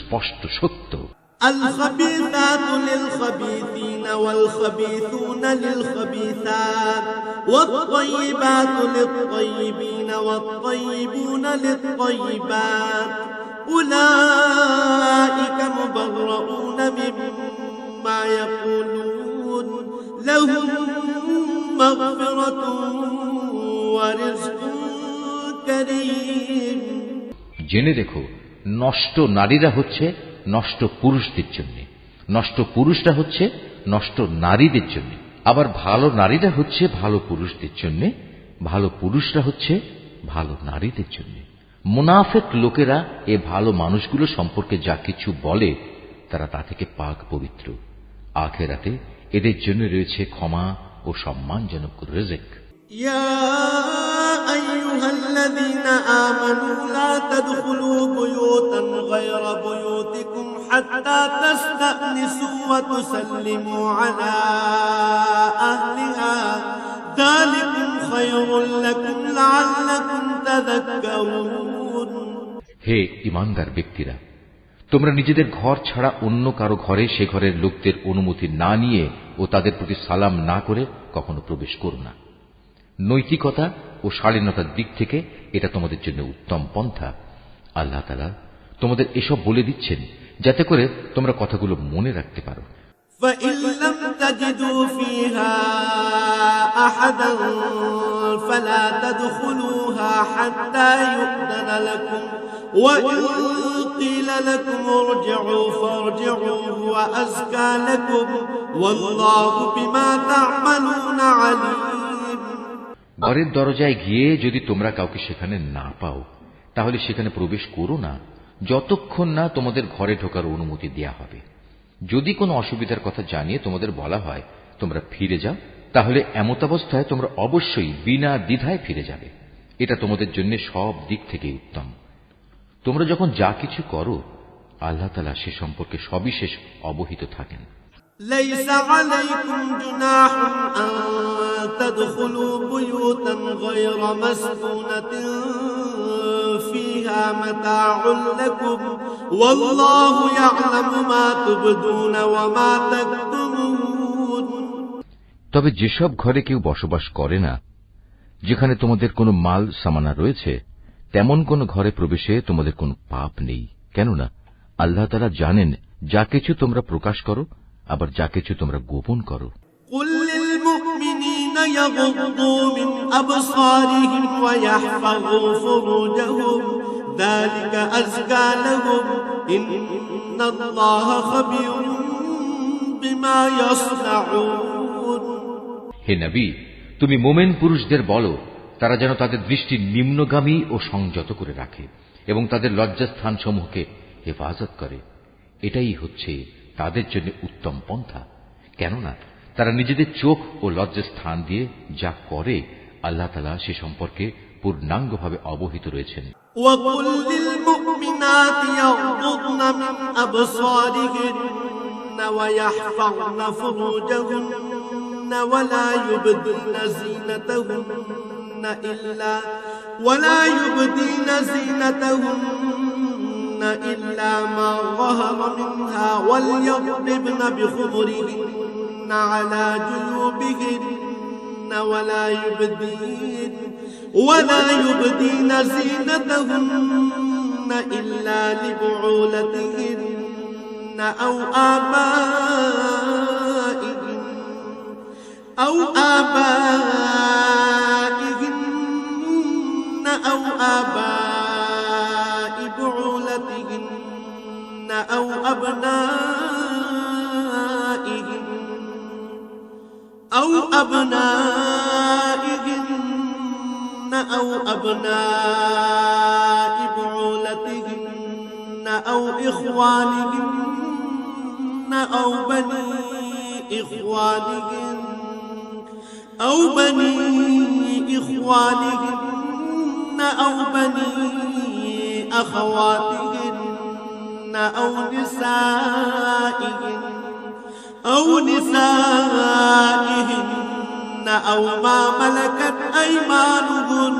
সুস্পষ্ট সত্য। الخبيثات للخبيثين والخبيثون للخبيثات والطيبات للطيبين والطيبون للطيبات أولئك مبرؤون مما يقولون لهم مغفرة ورزق كريم। জেনে দেখো, নষ্ট নারীরা হচ্ছে নষ্ট পুরুষদের জন্য, নষ্ট পুরুষরা হচ্ছে নষ্ট নারীদের জন্য, আবার ভালো নারীরা হচ্ছে ভালো পুরুষদের জন্য, ভালো পুরুষরা হচ্ছে ভালো নারীদের জন্য। মুনাফিক লোকেরা এ ভালো মানুষগুলো সম্পর্কে যা কিছু বলে তারা তা থেকে পাক পবিত্র। আখিরাতে এদের জন্য রয়েছে ক্ষমা ও সম্মানজনক রিজিক। يا أيها الذين آمنوا لا تدخلوا بيوتا غير بيوتكم حتى تستأنسوا وتسلموا على أهلها ذلكم خير لكم لعلكم تذكرون। হে ঈমানদার ব্যক্তিরা, তোমরা নিজেদের ঘর ছাড়া অন্য কারো ঘরে সে ঘরের লোকদের অনুমতি না নিয়ে ও তাদের প্রতি সালাম না করে কখনো প্রবেশ করো না। নৈতিকতা ও শালীনতার দিক থেকে এটা তোমাদের জন্য উত্তম পন্থা। আল্লাহ তাআলা তোমাদের এসব বলে দিচ্ছেন যাতে করে তোমরা কথাগুলো মনে রাখতে পারো। فإن لم تجدوا فيها أحدا فلا تدخلوها حتى يؤذن لكم وإن قيل لكم ارجعوا فارجعوا هو أزكى لكم والله بما تعملون عليم। ঘরের দরজায় গিয়ে যদি তোমরা কাউকে সেখানে না পাও তাহলে সেখানে প্রবেশ করো না যতক্ষণ না তোমাদের ঘরে ঢোকার অনুমতি দেয়া হবে। যদি কোনো অসুবিধার কথা জানিয়ে তোমাদের বলা হয় তোমরা ফিরে যাও, তাহলে এমতাবস্থায় তোমরা অবশ্যই বিনা দ্বিধায় ফিরে যাবে। এটা তোমাদের জন্য সব দিক থেকে উত্তম। তোমরা যখন যা কিছু করো আল্লাহ তাআলা সে সম্পর্কে সবিশেষ অবহিত থাকেন। ليس عليكم جناح أن تدخلوا بيوتا غير مسكونة فيها متاع لكم والله يعلم ما تبدون وما تكتمون। তবে যেসব ঘরে কেউ বসবাস করে না, যেখানে তোমাদের কোনো মাল সামানা রয়েছে, তেমন কোন ঘরে প্রবেশে তোমাদের কোনো পাপ নেই, কেননা আল্লাহ তাআলা জানেন যা কিছু তোমরা প্রকাশ করো আবার যা কিছু তোমরা গোপন করো। قل للمؤمنين يغضوا من أبصارهم ويحفظوا فروجهم ذلك أزكى لهم إن الله خبير بما يصنعون। হে নবী, তুমি মোমেন পুরুষদের বলো তারা যেন তাদের দৃষ্টি নিম্নগামী ও সংযত করে রাখে এবং তাদের লজ্জাস্থান সমূহকে হেফাজত করে। এটাই হচ্ছে তাদের জন্য উত্তম পন্থা, কেননা তারা নিজেদের চোখ ও লজ্জাস্থান দিয়ে যা করে আল্লাহ তাআলা সে সম্পর্কে পূর্ণাঙ্গভাবে অবহিত রয়েছেন। وَقُلْ لِلْمُؤْمِنَاتِ يَغْضُضْنَ مِنْ أَبْصَارِهِنَّ وَيَحْفَظْنَ فُرُوجَهُنَّ وَلَا يُبْدِينَ زِينَتَهُنَّ إِلَّا مَا ظَهَرَ مِنْهَا وَلْيَضْرِبْنَ بِخُمُرِهِنَّ عَلَى جُيُوبِهِنَّ ولا يبدين زينتهن إلا لبعولتهن أو آبائهن أو آباء بعولتهن أو أبنائهن أو أبناء بعولتهن أو إخوانهن أو بني إخوانهن أو بني أخواتهن أو نسائهن أو ما ملكت أيمانهن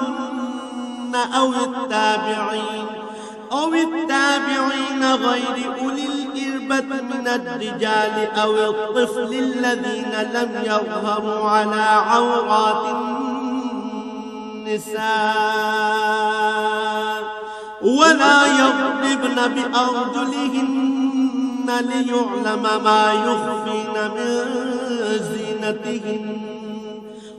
أو التابعين غير أولي الإربة من الرجال أو الطفل الذين لم يظهروا على عورات النساء ولا يضربن بأرجلهن ليعلم ما يخفين من زينتهن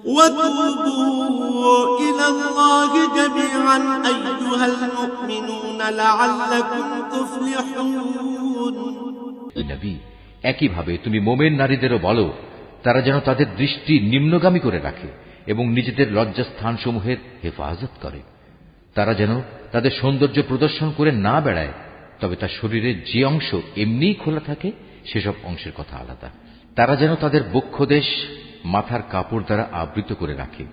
وتوبوا إلى الله جميعا أيها المؤمنون لعلكم تفلحون নবী, একইভাবে তুমি মোমেন নারীদেরও বলো তারা যেন তাদের দৃষ্টি নিম্নগামী করে রাখে এবং নিজেদের লজ্জাস্থানসমূহের হেফাজত করে। তারা যেন তাদের সৌন্দর্য প্রদর্শন করে না বেড়ায়, তবে তার শরীরের যে অংশ এমনিই খোলা থাকে সেসব অংশের কথা আলাদা। তারা যেন তাদের বক্ষদেশ মাথার কাপড় দ্বারা আবৃত করে রাখে।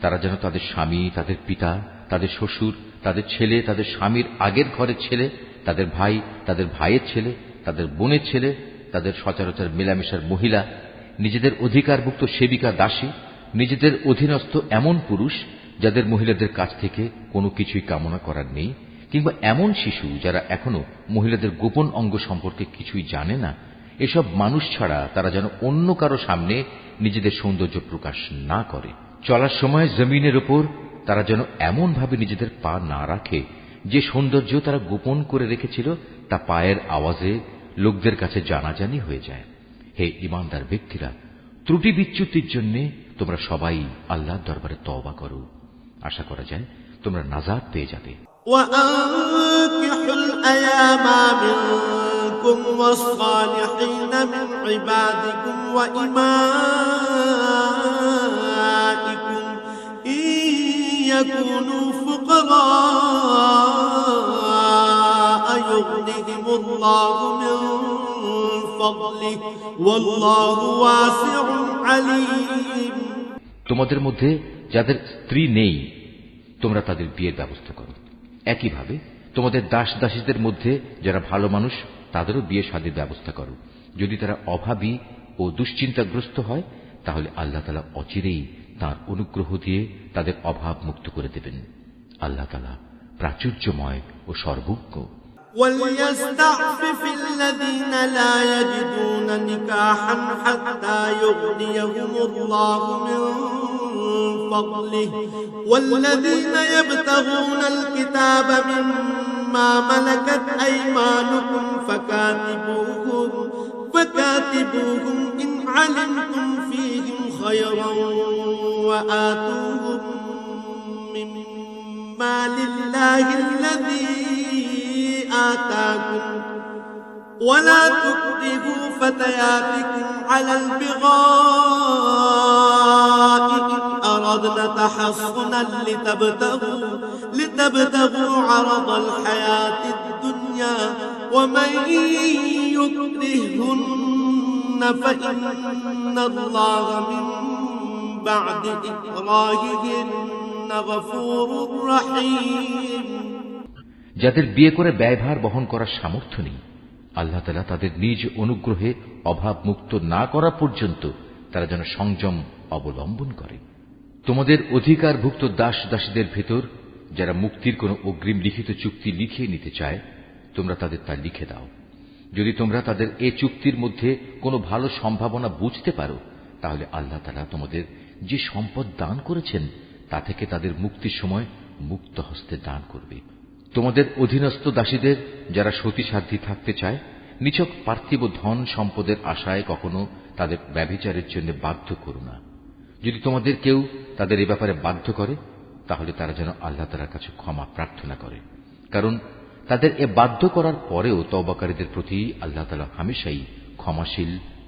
তারা যেন তাদের স্বামী, তাদের পিতা, তাদের শ্বশুর, তাদের ছেলে, তাদের স্বামীর আগের ঘরের ছেলে, তাদের ভাই, তাদের ভাইয়ের ছেলে, তাদের বোনের ছেলে, তাদের সচরাচর মেলামেশার মহিলা, নিজেদের অধিকারভুক্ত সেবিকা দাসী, নিজেদের অধীনস্থ এমন পুরুষ যাদের মহিলাদের কাছ থেকে কোনো কিছুই কামনা করার নেই, কিংবা এমন শিশু যারা এখনো মহিলাদের গোপন অঙ্গ সম্পর্কে কিছুই জানে না, এসব মানুষ ছাড়া তারা যেন অন্য কারো সামনে নিজেদের সৌন্দর্য প্রকাশ না করে। চলার সময় জমিনের উপর তারা যেন এমন ভাবে নিজেদের পা না রাখে যে সৌন্দর্য তারা গোপন করে রেখেছিল তা পায়ের আওয়াজে লোকদের কাছে জানাজানি হয়ে যায়। হে ঈমানদার ব্যক্তিরা, ত্রুটি বিচ্যুতির জন্য তোমরা সবাই আল্লাহর দরবারে তওবা করো। আশা করা যায় তোমরা নাজাত পেয়ে যাবে। وأنكحوا الأيام منكم والصالحين من عبادكم وإمائكم إن يكونوا فقراء يغنهم الله من فضله والله واسع عليم। তোমাদের মধ্যে যাদের স্ত্রী নেই তোমরা তাদের বিয়ের ব্যবস্থা করো। একইভাবে তোমাদের দাস দাসীদের মধ্যে যারা ভালো মানুষ তাদেরও বিয়ে শাদীর ব্যবস্থা করো। যদি তারা অভাবী ও দুশ্চিন্তাগ্রস্ত হয় তাহলে আল্লাহ তাআলা অচিরেই তাঁর অনুগ্রহ দিয়ে তাদের অভাব মুক্ত করে দেবেন। আল্লাহ তাআলা প্রাচুর্যময় ও সর্বজ্ঞ। وليستعفف الذين لا يجدون نكاحا حتى يغنيهم الله من فضله والذين يبتغون الكتاب مما ملكت أيمانكم فكاتبوهم إن علمتم فيهم خيرا وآتوهم مما لله الذي آتاكم ولا تكرهوا فتياتكم على البغاء إن أردنا تحصنا لتبتغوا عرض الحياة الدنيا ومن يكرهن فإن الله من بعد إكراههن غفور رحيم। যাদের বিয়ে করে ব্যয়ভার বহন করার সামর্থ্য নেই, আল্লাহ তাআলা তাদের নিজ অনুগ্রহে অভাব মুক্ত না করা পর্যন্ত তারা যেন সংযম অবলম্বন করে। তোমাদের অধিকারভুক্ত দাস দাসীদের ভেতর যারা মুক্তির কোনো অগ্রিম লিখিত চুক্তি লিখিয়ে নিতে চায় তোমরা তাদের তা লিখে দাও। যদি তোমরা তাদের এ চুক্তির মধ্যে কোনো ভালো সম্ভাবনা বুঝতে পারো তাহলে আল্লাহ তাআলা তোমাদের যে সম্পদ দান করেছেন তা থেকে তাদের মুক্তির সময় মুক্ত হস্তে দান করবে। তোমাদের অধীনস্থ দাসীদের যারা সতীসাধ্যী থাকতে চায় নিছক পার্থিব ধন সম্পদের আশায় কখনো তাদের ব্যভিচারের জন্য বাধ্য করো না। যদি তোমাদের কেউ তাদের এ ব্যাপারে বাধ্য করে তাহলে তারা যেন আল্লাহ তাআলার কাছে ক্ষমা প্রার্থনা করে, কারণ তাদের এ বাধ্য করার পরেও তওবাকারীদের প্রতি আল্লাহ তাআলা হামেশাই ক্ষমাশীল